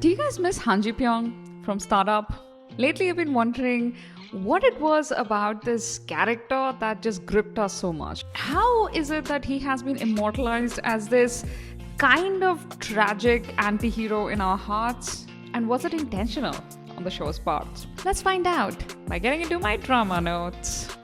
Do you guys miss Han Ji-pyeong from Startup? Lately, I've been wondering what it was about this character that just gripped us so much. How is it that he has been immortalized as this kind of tragic anti-hero in our hearts? And was it intentional on the show's part? Let's find out by getting into my drama notes.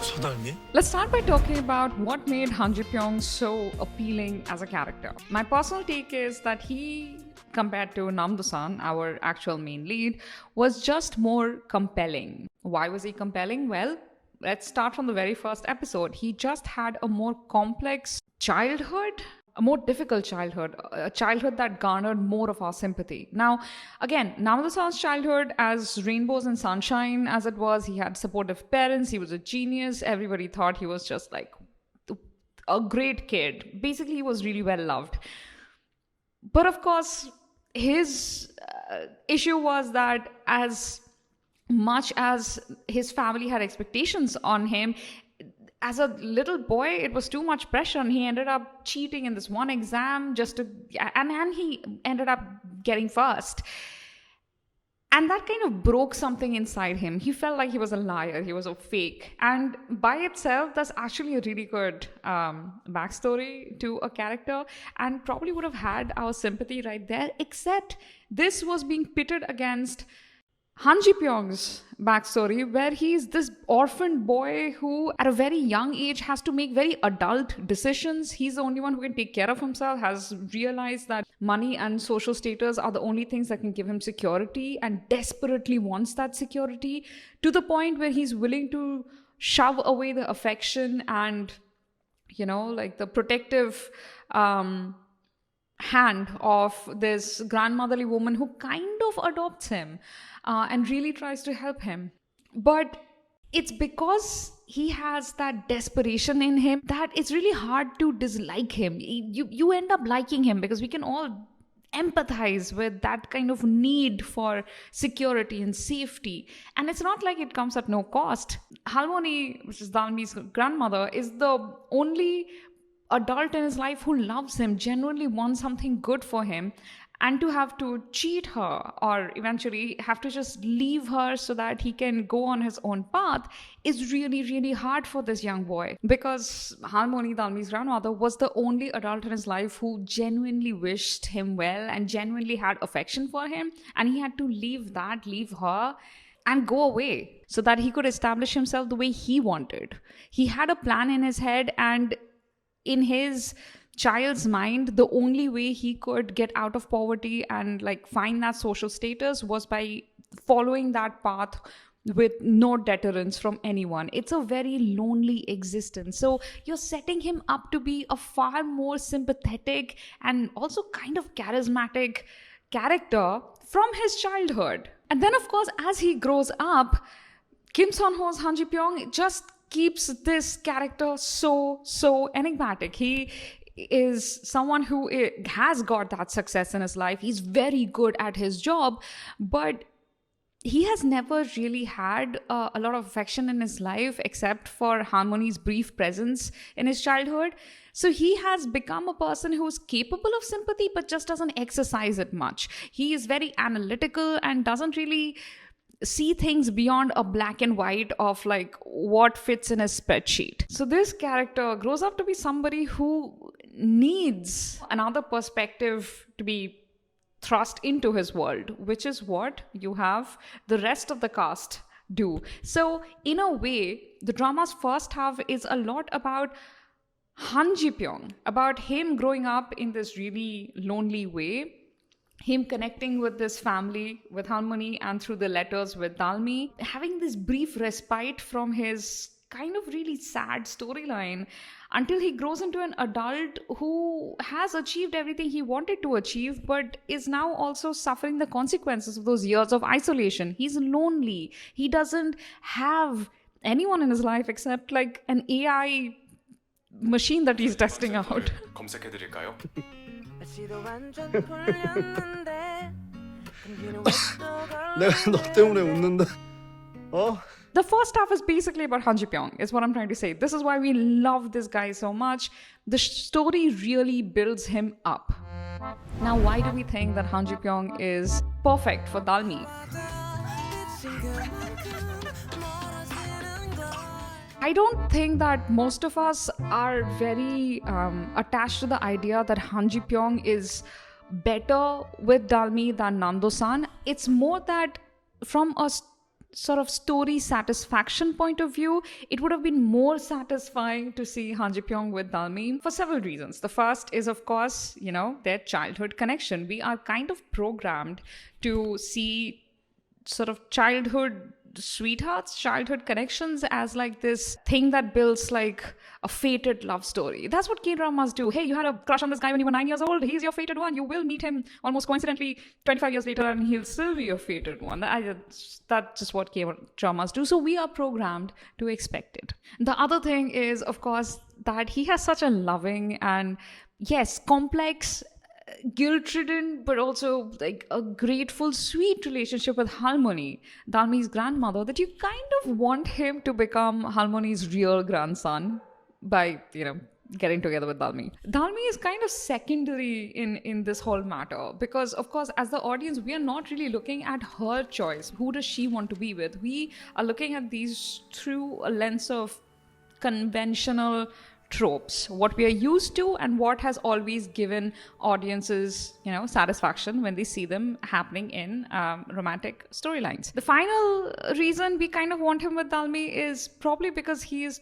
So Dal-mi? Let's start by talking about what made Han Ji-pyeong so appealing as a character. My personal take is that he, compared to Nam-do-san, our actual main lead, was just more compelling. Why was he compelling? Well, let's start from the very first episode. He just had a more complex childhood, a more difficult childhood, a childhood that garnered more of our sympathy. Now, again, Nam-do-san's childhood, as rainbows and sunshine as it was, he had supportive parents, he was a genius, everybody thought he was just like a great kid. Basically, he was really well loved. But of course, his issue was that as much as his family had expectations on him, as a little boy, it was too much pressure, and he ended up cheating in this one exam and he ended up getting first. And that kind of broke something inside him. He felt like he was a liar, he was a fake. And by itself, that's actually a really good backstory to a character, and probably would have had our sympathy right there, except this was being pitted against Han Ji-pyeong's backstory, where he's this orphaned boy who at a very young age has to make very adult decisions. He's the only one who can take care of himself, has realized that money and social status are the only things that can give him security, and desperately wants that security, to the point where he's willing to shove away the affection and, like the protective hand of this grandmotherly woman who kind of adopts him and really tries to help him. But it's because he has that desperation in him that it's really hard to dislike him. You end up liking him because we can all empathize with that kind of need for security and safety. And it's not like it comes at no cost. Halmoni, which is Dal-mi's grandmother, is the only adult in his life who loves him, genuinely wants something good for him, and to have to cheat her or eventually have to just leave her so that he can go on his own path is really, really hard for this young boy, because Halmoni, Dal-mi's grandmother, was the only adult in his life who genuinely wished him well and genuinely had affection for him, and he had to leave her and go away so that he could establish himself the way he wanted. He had a plan in his head, and in his child's mind, the only way he could get out of poverty and find that social status was by following that path with no deterrence from anyone. It's a very lonely existence. So you're setting him up to be a far more sympathetic and also kind of charismatic character from his childhood. And then, of course, as he grows up, Kim Seon-ho's Han Ji-pyeong just keeps this character so enigmatic. He is someone who has got that success in his life. He's very good at his job, but he has never really had a lot of affection in his life except for Harmony's brief presence in his childhood. So he has become a person who's capable of sympathy but just doesn't exercise it much. He is very analytical and doesn't really see things beyond a black and white of what fits in a spreadsheet. So this character grows up to be somebody who needs another perspective to be thrust into his world, which is what you have the rest of the cast do. So in a way, the drama's first half is a lot about Han Ji-pyeong, about him growing up in this really lonely way, him connecting with this family, with Harmony, and through the letters with Dal-mi, having this brief respite from his kind of really sad storyline until he grows into an adult who has achieved everything he wanted to achieve, but is now also suffering the consequences of those years of isolation. He's lonely. He doesn't have anyone in his life except an AI machine that he's testing out. 검색해드릴까요? 내가 너 때문에 웃는다. The first half is basically about Han Ji-pyeong, is what I'm trying to say. This is why we love this guy so much. The story really builds him up. Now, why do we think that Han Ji-pyeong is perfect for Dal-mi? I don't think that most of us are very attached to the idea that Han Ji-pyeong is better with Dal-mi than Nando-san. It's more that from a sort of story satisfaction point of view, it would have been more satisfying to see Han Ji-pyeong with Dal-mi for several reasons. The first is, of course, their childhood connection. We are kind of programmed to see sort of childhood sweethearts, childhood connections as like this thing that builds like a fated love story. That's what K-dramas do. Hey, you had a crush on this guy when you were 9 years old. He's your fated one. You will meet him almost coincidentally 25 years later and he'll still be your fated one. That's just what K-dramas do. So we are programmed to expect it. The other thing is, of course, that he has such a loving and, yes, complex, guilt-ridden, but also like a grateful, sweet relationship with Halmoni, Dalmi's grandmother, that you kind of want him to become Halmoni's real grandson by, getting together with Dalmi. Dalmi is kind of secondary in this whole matter because, of course, as the audience, we are not really looking at her choice. Who does she want to be with? We are looking at these through a lens of conventional tropes, what we are used to and what has always given audiences, satisfaction when they see them happening in romantic storylines. The final reason we kind of want him with Dalmi is probably because he is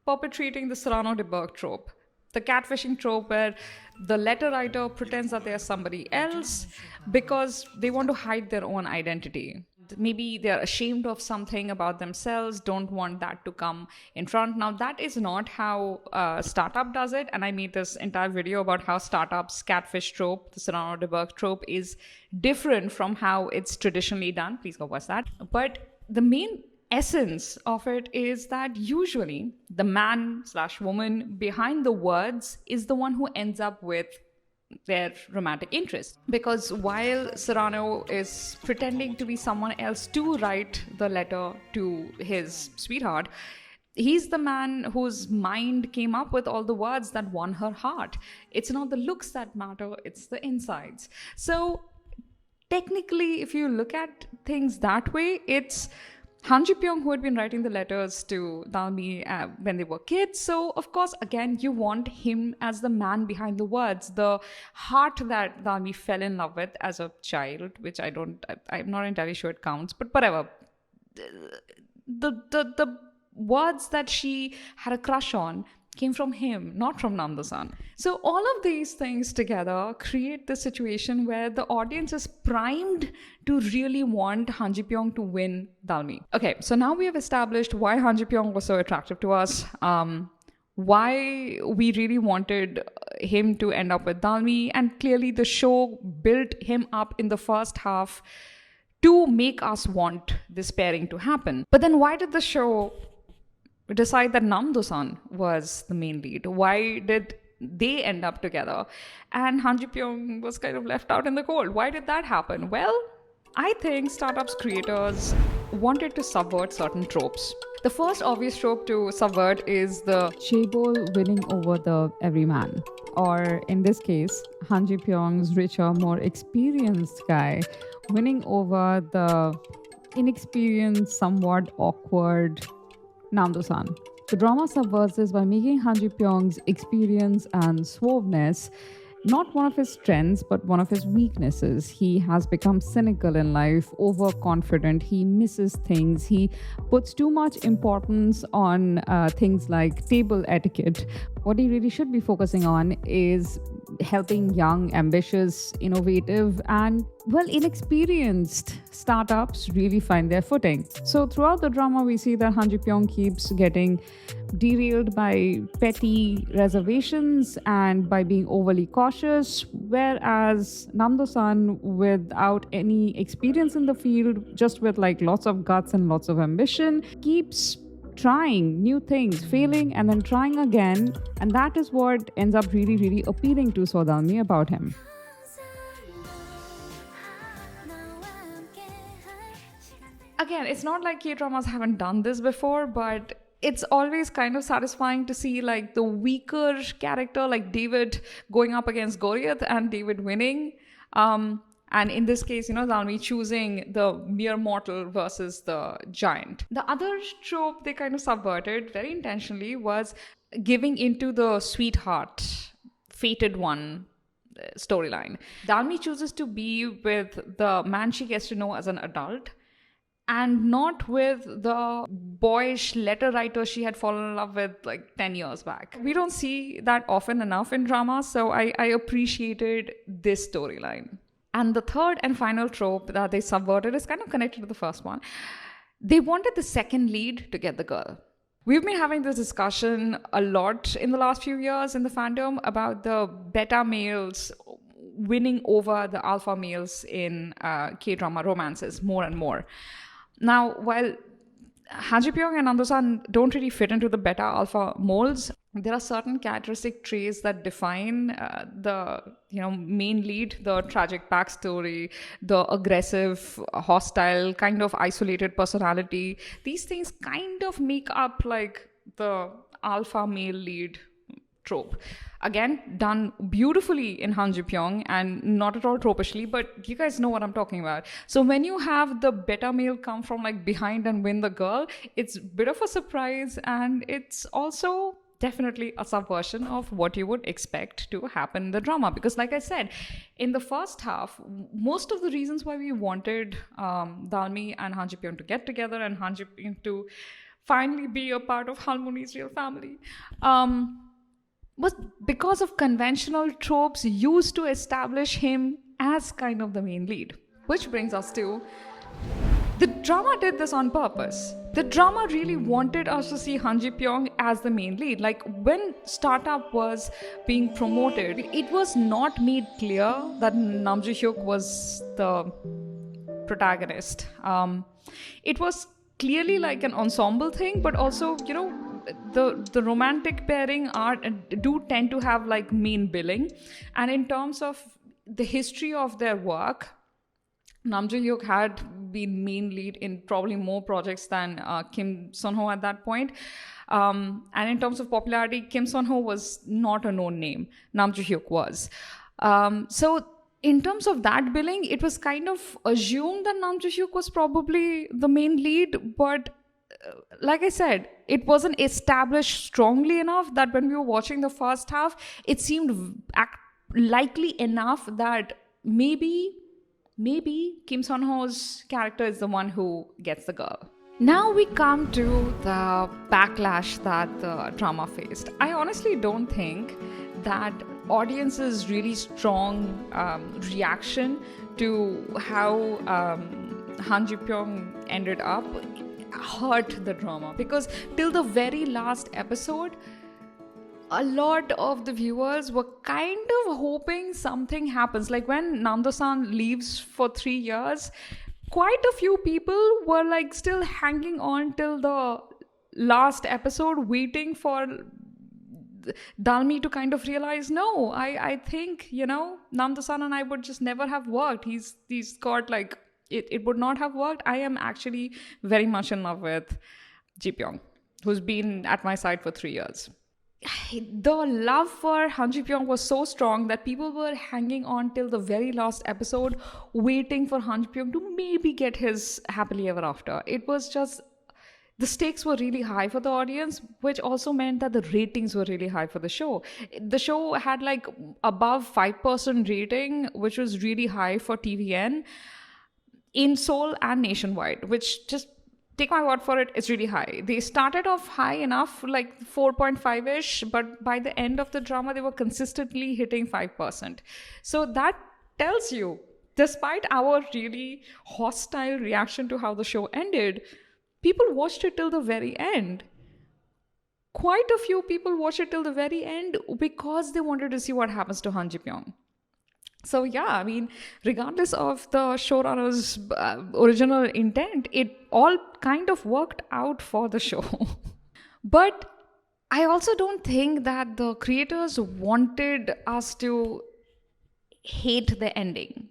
perpetrating the Cyrano de Bergerac trope, the catfishing trope where the letter writer pretends that they are somebody else because they want to hide their own identity. Maybe they're ashamed of something about themselves, don't want that to come in front. Now, that is not how Startup does it. And I made this entire video about how Startup's catfish trope, the Cyrano de Bergerac trope, is different from how it's traditionally done. Please go watch that. But the main essence of it is that usually the man/woman behind the words is the one who ends up with their romantic interest, because while Cyrano is pretending to be someone else to write the letter to his sweetheart, he's the man whose mind came up with all the words that won her heart. It's not the looks that matter, it's the insides. So technically, if you look at things that way, it's Han Ji-pyeong who had been writing the letters to Dal-mi when they were kids. So, of course, again, you want him as the man behind the words, the heart that Dal-mi fell in love with as a child, which I'm not entirely sure it counts, but whatever. The words that she had a crush on came from him, not from Nando-san. So all of these things together create the situation where the audience is primed to really want Han Ji-pyeong to win Dal-mi. Okay, so now we have established why Han Ji-pyeong was so attractive to us, why we really wanted him to end up with Dal-mi, and clearly the show built him up in the first half to make us want this pairing to happen. But then why did the show decide that Nando-san was the main lead? Why did they end up together and Han Ji-pyeong was kind of left out in the cold? Why did that happen? Well, I think Startup's creators wanted to subvert certain tropes. The first obvious trope to subvert is the chaebol winning over the everyman, or in this case, Han Ji-pyeong's richer, more experienced guy winning over the inexperienced, somewhat awkward Nando-san. The drama subverts this by making Han Ji-pyeong's experience and suaveness not one of his strengths, but one of his weaknesses. He has become cynical in life, overconfident. He misses things. He puts too much importance on things like table etiquette. What he really should be focusing on is helping young, ambitious, innovative, and inexperienced startups really find their footing. So throughout the drama, we see that Han Ji-pyeong keeps getting derailed by petty reservations and by being overly cautious, whereas Nando-san, without any experience in the field, just with lots of guts and lots of ambition, keeps trying new things, failing, and then trying again. And that is what ends up really, really appealing to So Dal-mi about him. again, it's not like K-dramas haven't done this before, but it's always kind of satisfying to see like the weaker character like David going up against Goliath and David winning. And in this case, Dal-mi choosing the mere mortal versus the giant. The other trope they kind of subverted very intentionally was giving into the sweetheart, fated one storyline. Dal-mi chooses to be with the man she gets to know as an adult and not with the boyish letter writer she had fallen in love with like 10 years back. We don't see that often enough in drama, so I appreciated this storyline. And the third and final trope that they subverted is kind of connected to the first one. They wanted the second lead to get the girl. We've been having this discussion a lot in the last few years in the fandom about the beta males winning over the alpha males in K-drama romances more and more. Now, while Han Ji-pyeong and Ando-san don't really fit into the beta alpha molds, there are certain characteristic traits that define the main lead, the tragic backstory, the aggressive, hostile, kind of isolated personality. These things kind of make up like the alpha male lead trope. Again, done beautifully in Han Ji-pyeong and not at all tropishly, but you guys know what I'm talking about. So when you have the beta male come from like behind and win the girl, it's a bit of a surprise, and it's also definitely a subversion of what you would expect to happen in the drama. Because like I said, in the first half, most of the reasons why we wanted Dal-mi and Han Ji-pyeong to get together and Han Ji-pyeong to finally be a part of Halmuni's real family was because of conventional tropes used to establish him as kind of the main lead. Which brings us to, the drama did this on purpose. The drama really wanted us to see Han Ji-pyeong as the main lead. Like when Startup was being promoted, it was not made clear that Nam Ji-hyuk was the protagonist. It was clearly like an ensemble thing, but also, the romantic pairing do tend to have like main billing. And in terms of the history of their work, Nam Ji-hyuk had been main lead in probably more projects than Kim Seon-ho at that point. And in terms of popularity, Kim Seon-ho was not a known name. Nam Ji-hyuk was. So in terms of that billing, it was kind of assumed that Nam Ji-hyuk was probably the main lead, but like I said, it wasn't established strongly enough that when we were watching the first half, it seemed likely enough that maybe Kim Seon-ho's character is the one who gets the girl. Now we come to the backlash that the drama faced. I honestly don't think that audience's really strong reaction to how Han Ji-pyeong ended up hurt the drama, because till the very last episode, a lot of the viewers were kind of hoping something happens. Like when Nando-san leaves for 3 years, quite a few people were like still hanging on till the last episode, waiting for Dal-mi to kind of realize, no, I think, Nando-san and I would just never have worked. He's got like, it would not have worked. I am actually very much in love with Ji-pyeong, who's been at my side for 3 years. The love for Han Ji-pyeong was so strong that people were hanging on till the very last episode, waiting for Han Ji-pyeong to maybe get his happily ever after. It was just, the stakes were really high for the audience, which also meant that the ratings were really high for the show. The show had like above 5% rating, which was really high for TVN in Seoul and nationwide, which, just take my word for it, it's really high. They started off high enough, like 4.5-ish, but by the end of the drama, they were consistently hitting 5%. So that tells you, despite our really hostile reaction to how the show ended, people watched it till the very end. Quite a few people watched it till the very end because they wanted to see what happens to Han Ji-pyeong. So yeah, I mean, regardless of the showrunner's original intent, it all kind of worked out for the show. But I also don't think that the creators wanted us to hate the ending.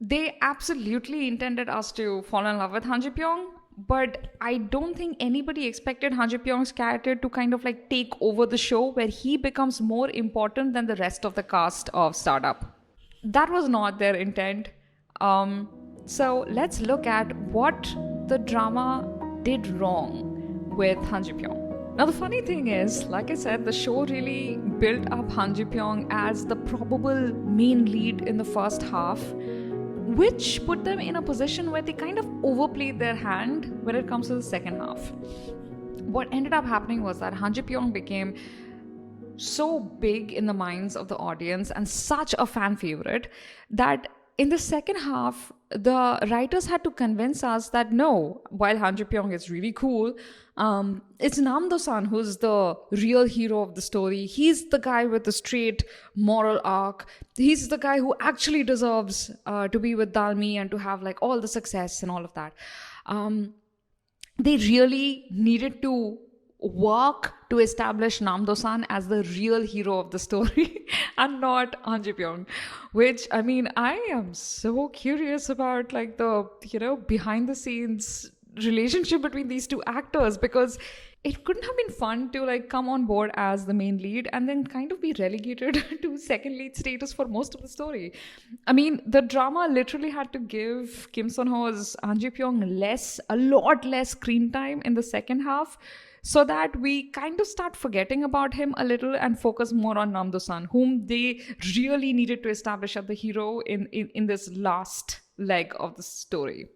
They absolutely intended us to fall in love with Han Ji-pyeong, but I don't think anybody expected Han Ji-pyeong's character to kind of like take over the show where he becomes more important than the rest of the cast of Startup. That was not their intent. So let's look at what the drama did wrong with Han Ji-pyeong. Now the funny thing is, like I said, the show really built up Han Ji-pyeong as the probable main lead in the first half, which put them in a position where they kind of overplayed their hand when it comes to the second half. What ended up happening was that Han Ji-pyeong became so big in the minds of the audience and such a fan favorite that in the second half, the writers had to convince us that no, while Han Ji-pyeong is really cool, it's Nam Do-san who's the real hero of the story. He's the guy with the straight moral arc. He's the guy who actually deserves to be with Dal-mi and to have like all the success and all of that. They really needed to work to establish Nam Do-san as the real hero of the story and not Han Ji-pyeong, which I mean, I am so curious about like the, behind the scenes relationship between these two actors, because it couldn't have been fun to like come on board as the main lead and then kind of be relegated to second lead status for most of the story. I mean, the drama literally had to give Kim Seon-ho's Han Ji-pyeong a lot less screen time in the second half, so that we kind of start forgetting about him a little and focus more on Nam Do-san, whom they really needed to establish as the hero in this last leg of the story.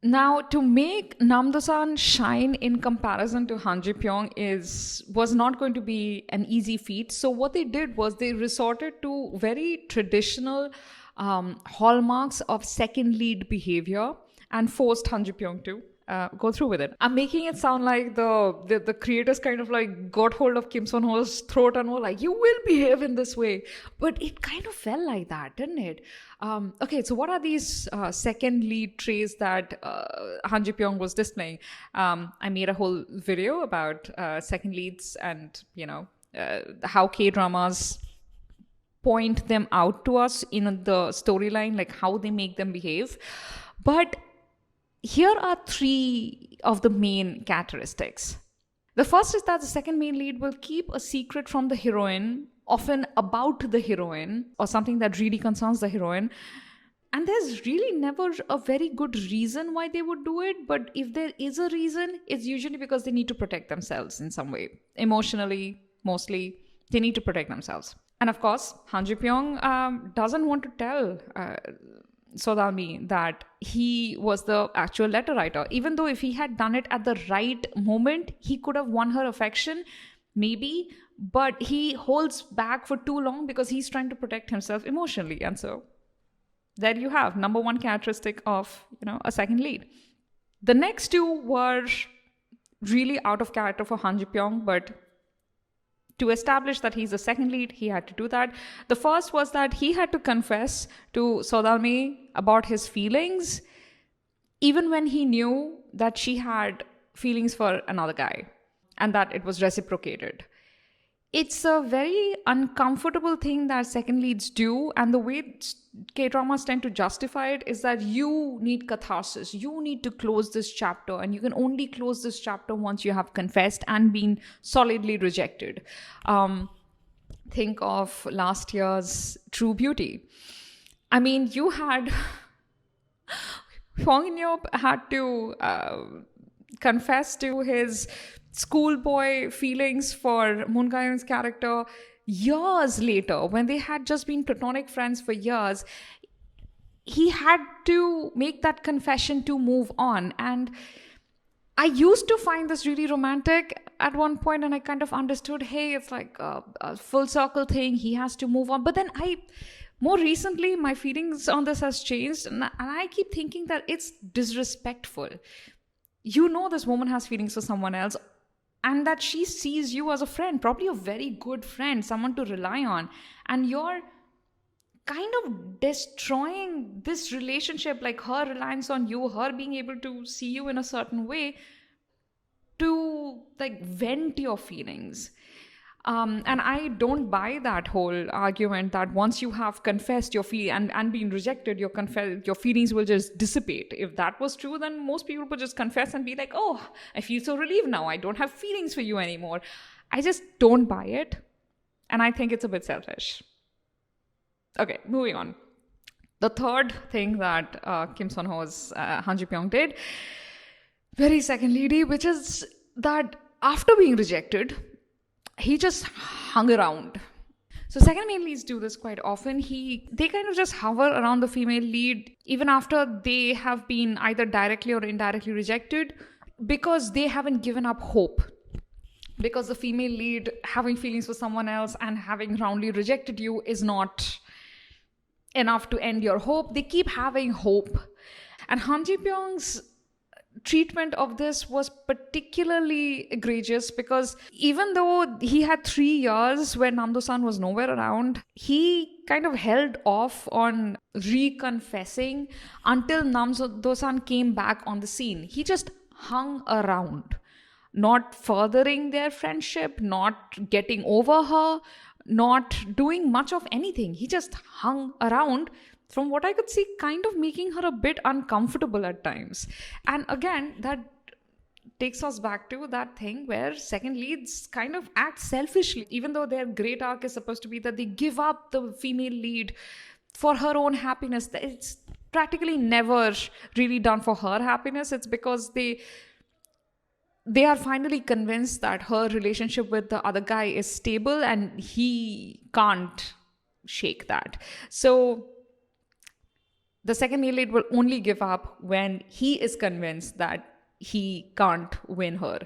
Now, to make Nam Do-san shine in comparison to Han Ji-pyeong was not going to be an easy feat. So what they did was they resorted to very traditional hallmarks of second lead behavior and forced Han Ji-pyeong to go through with it. I'm making it sound like the creators kind of like got hold of Kim Seon-ho's throat and were like, you will behave in this way. But it kind of felt like that, didn't it? Okay, so what are these second lead traits that Han Ji-pyeong was displaying? I made a whole video about second leads and, how K-dramas point them out to us in the storyline, like how they make them behave. But here are three of the main characteristics. The first is that the second main lead will keep a secret from the heroine, often about the heroine or something that really concerns the heroine. And there's really never a very good reason why they would do it. But if there is a reason, it's usually because they need to protect themselves in some way. Emotionally, mostly, they need to protect themselves. And of course, Han Ji-pyeong doesn't want to tell So Dal-mi that he was the actual letter writer. Even though if he had done it at the right moment, he could have won her affection, maybe, but he holds back for too long because he's trying to protect himself emotionally. And so there you have number one characteristic of, a second lead. The next two were really out of character for Han Ji-pyeong, but to establish that he's the second lead, he had to do that. The first was that he had to confess to So Dal-mi about his feelings, even when he knew that she had feelings for another guy and that it was reciprocated. It's a very uncomfortable thing that second leads do, and the way K-dramas tend to justify it is that you need catharsis. You need to close this chapter, and you can only close this chapter once you have confessed and been solidly rejected. Think of last year's True Beauty. I mean, you had Hwang In-yeop had to confess to his schoolboy feelings for Moon Ga-yoon's character years later, when they had just been platonic friends for years. He had to make that confession to move on. And I used to find this really romantic at one point, and I kind of understood, hey, it's like a full circle thing. He has to move on. But then more recently, my feelings on this has changed, and I keep thinking that it's disrespectful. This woman has feelings for someone else, and that she sees you as a friend, probably a very good friend, someone to rely on. And you're kind of destroying this relationship, like her reliance on you, her being able to see you in a certain way, to like vent your feelings. And I don't buy that whole argument that once you have confessed your and been rejected, your feelings will just dissipate. If that was true, then most people would just confess and be like, oh, I feel so relieved now. I don't have feelings for you anymore. I just don't buy it. And I think it's a bit selfish. Okay, moving on. The third thing that Kim Seon-ho's Han Ji-pyeong did, very second leady, which is that after being rejected, he just hung around. So second male leads do this quite often. They kind of just hover around the female lead even after they have been either directly or indirectly rejected, because they haven't given up hope. Because the female lead having feelings for someone else and having roundly rejected you is not enough to end your hope. They keep having hope. And Han Ji-pyeong's treatment of this was particularly egregious, because even though he had 3 years when Nam Do-san was nowhere around, he kind of held off on reconfessing until Nam Do-san came back on the scene. He just hung around, not furthering their friendship, not getting over her, not doing much of anything. He just hung around, from what I could see, kind of making her a bit uncomfortable at times. And again, that takes us back to that thing where second leads kind of act selfishly, even though their great arc is supposed to be that they give up the female lead for her own happiness. It's practically never really done for her happiness. It's because they are finally convinced that her relationship with the other guy is stable and he can't shake that. So the second male lead will only give up when he is convinced that he can't win her.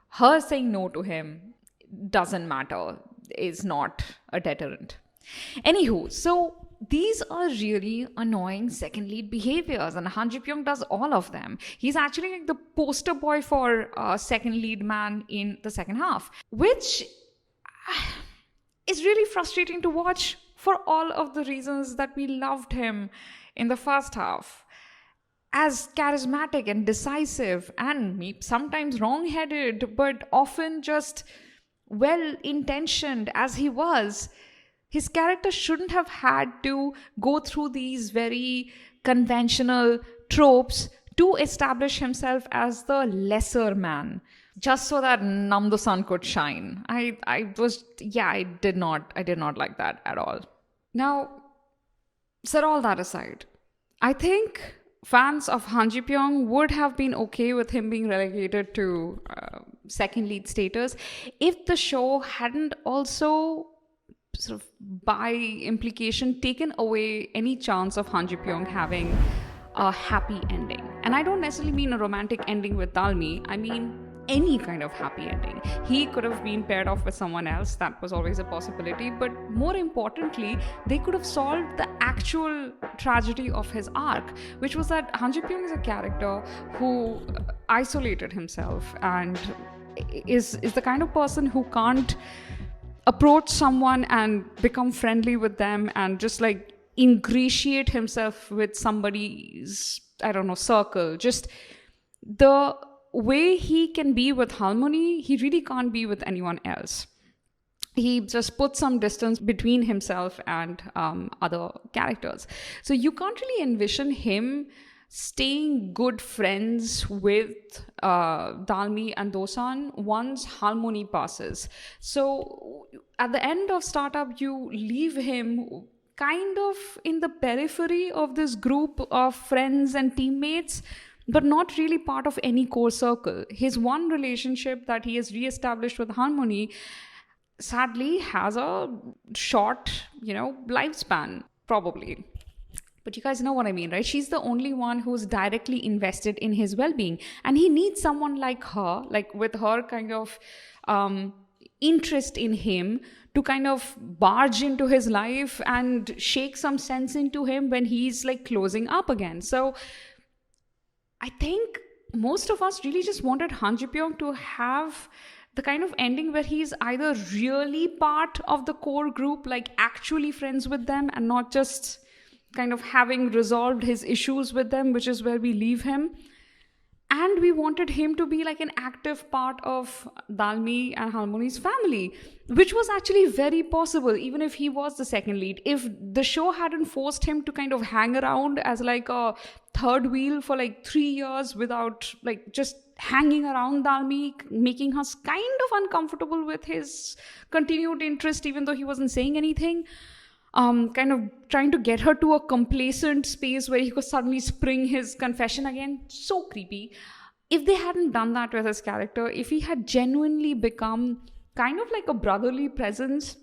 Her saying no to him doesn't matter, is not a deterrent. Anywho, so these are really annoying second lead behaviors, and Han Ji-pyeong does all of them. He's actually like the poster boy for second lead man in the second half, which is really frustrating to watch for all of the reasons that we loved him in the first half. As charismatic and decisive and sometimes wrong-headed, but often just well-intentioned as he was, his character shouldn't have had to go through these very conventional tropes to establish himself as the lesser man, just so that Nam Do-san could shine. I did not like that at all. Now, set all that aside, I think fans of Han Ji-pyeong would have been okay with him being relegated to second lead status if the show hadn't also sort of by implication taken away any chance of Han Ji-pyeong having a happy ending. And I don't necessarily mean a romantic ending with Dal-mi. I mean any kind of happy ending. He could have been paired off with someone else. That was always a possibility. But more importantly, they could have solved the actual tragedy of his arc, which was that Han Ji-pyeong is a character who isolated himself and is the kind of person who can't approach someone and become friendly with them and just like ingratiate himself with somebody's, circle. Just the way he can be with Harmony, he really can't be with anyone else. He just puts some distance between himself and other characters. So you can't really envision him staying good friends with Dal-mi and Do-san once Harmony passes. So at the end of Startup, you leave him kind of in the periphery of this group of friends and teammates, but not really part of any core circle. His one relationship that he has re-established with Harmony sadly has a short, lifespan, probably. But you guys know what I mean, right? She's the only one who's directly invested in his well-being. And he needs someone like her, like with her kind of interest in him, to kind of barge into his life and shake some sense into him when he's like closing up again. So I think most of us really just wanted Han Ji-pyeong to have the kind of ending where he's either really part of the core group, like actually friends with them, and not just kind of having resolved his issues with them, which is where we leave him. And we wanted him to be like an active part of Dal-mi and Harmony's family, which was actually very possible, even if he was the second lead. If the show hadn't forced him to kind of hang around as like a third wheel for like 3 years without like just hanging around Dal-mi, making us kind of uncomfortable with his continued interest, even though he wasn't saying anything. Kind of trying to get her to a complacent space where he could suddenly spring his confession again. So creepy. If they hadn't done that with his character, if he had genuinely become kind of like a brotherly presence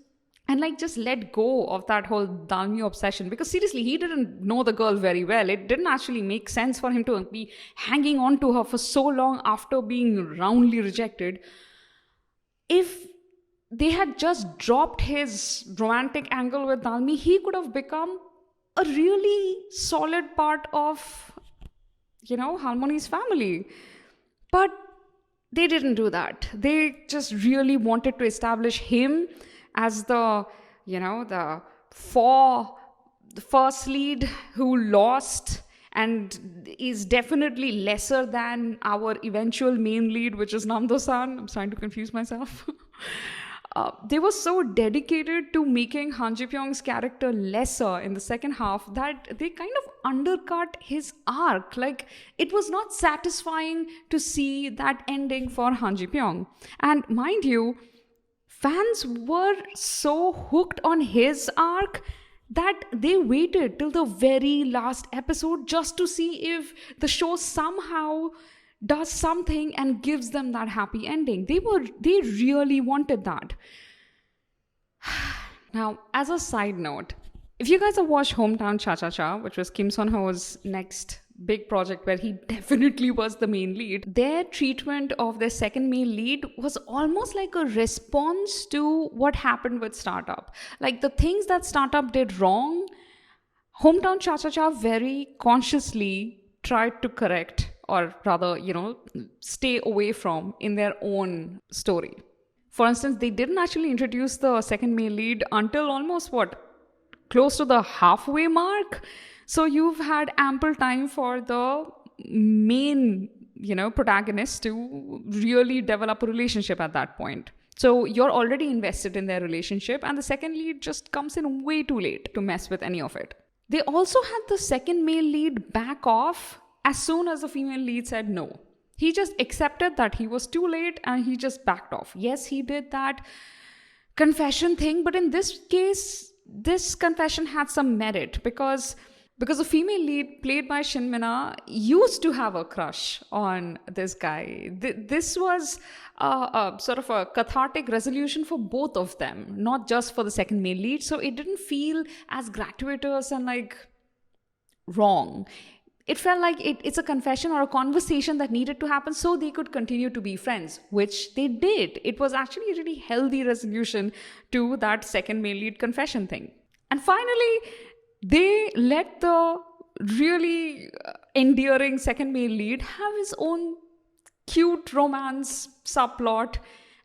and like just let go of that whole Dalmi obsession, because seriously, he didn't know the girl very well. It didn't actually make sense for him to be hanging on to her for so long after being roundly rejected. If they had just dropped his romantic angle with Dalmi, he could have become a really solid part of, Harmony's family. But they didn't do that. They just really wanted to establish him as the first lead who lost and is definitely lesser than our eventual main lead, which is Namdo-san. I'm starting to confuse myself. They were so dedicated to making Han Ji-pyeong's character lesser in the second half that they kind of undercut his arc. Like, it was not satisfying to see that ending for Han Ji-pyeong. And mind you, fans were so hooked on his arc that they waited till the very last episode just to see if the show somehow does something and gives them that happy ending. They really wanted that. Now, as a side note, if you guys have watched Hometown Cha-Cha-Cha, which was Kim Seon-ho's next big project where he definitely was the main lead, their treatment of their second main lead was almost like a response to what happened with Startup. Like, the things that Startup did wrong, Hometown Cha-Cha-Cha very consciously tried to correct, or rather, stay away from in their own story. For instance, they didn't actually introduce the second male lead until almost close to the halfway mark. So you've had ample time for the main, protagonist to really develop a relationship at that point. So you're already invested in their relationship, and the second lead just comes in way too late to mess with any of it. They also had the second male lead back off as soon as the female lead said no. He just accepted that he was too late and he just backed off. Yes, he did that confession thing, but in this case, this confession had some merit because the female lead, played by Shin Mina, used to have a crush on this guy. This was a sort of a cathartic resolution for both of them, not just for the second male lead. So it didn't feel as gratuitous and like wrong. It felt like it's a confession or a conversation that needed to happen so they could continue to be friends, which they did. It was actually a really healthy resolution to that second male lead confession thing. And finally, they let the really endearing second male lead have his own cute romance subplot,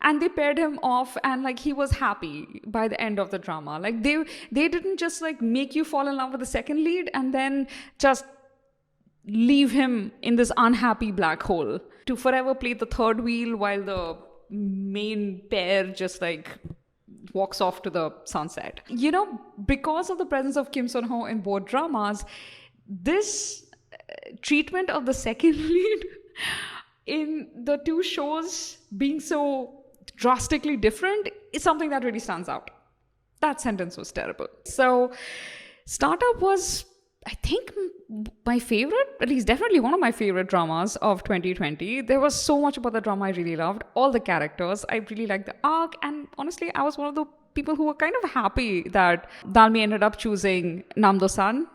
and they paired him off, and like he was happy by the end of the drama. Like they didn't just like make you fall in love with the second lead and then just leave him in this unhappy black hole to forever play the third wheel while the main pair just like walks off to the sunset. Because of the presence of Kim Seon-ho in both dramas, this treatment of the second lead in the two shows being so drastically different is something that really stands out. That sentence was terrible. So Startup was, I think, my favorite, at least definitely one of my favorite dramas of 2020. There was so much about the drama I really loved. All the characters, I really liked the arc, and honestly, I was one of the people who were kind of happy that Dal-mi ended up choosing Namdo-san,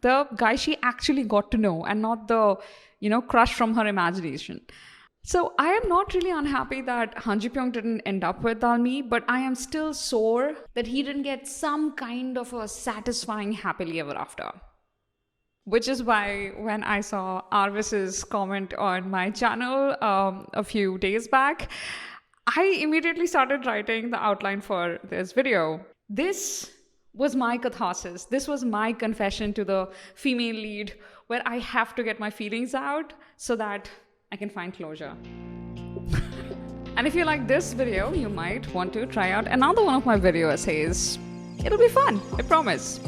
the guy she actually got to know, and not the, crush from her imagination. So I am not really unhappy that Han Ji-pyeong didn't end up with Dal-mi, but I am still sore that he didn't get some kind of a satisfying happily ever after. Which is why when I saw Arvis's comment on my channel a few days back, I immediately started writing the outline for this video. This was my catharsis. This was my confession to the female lead, where I have to get my feelings out so that I can find closure. And if you like this video, you might want to try out another one of my video essays. It'll be fun, I promise.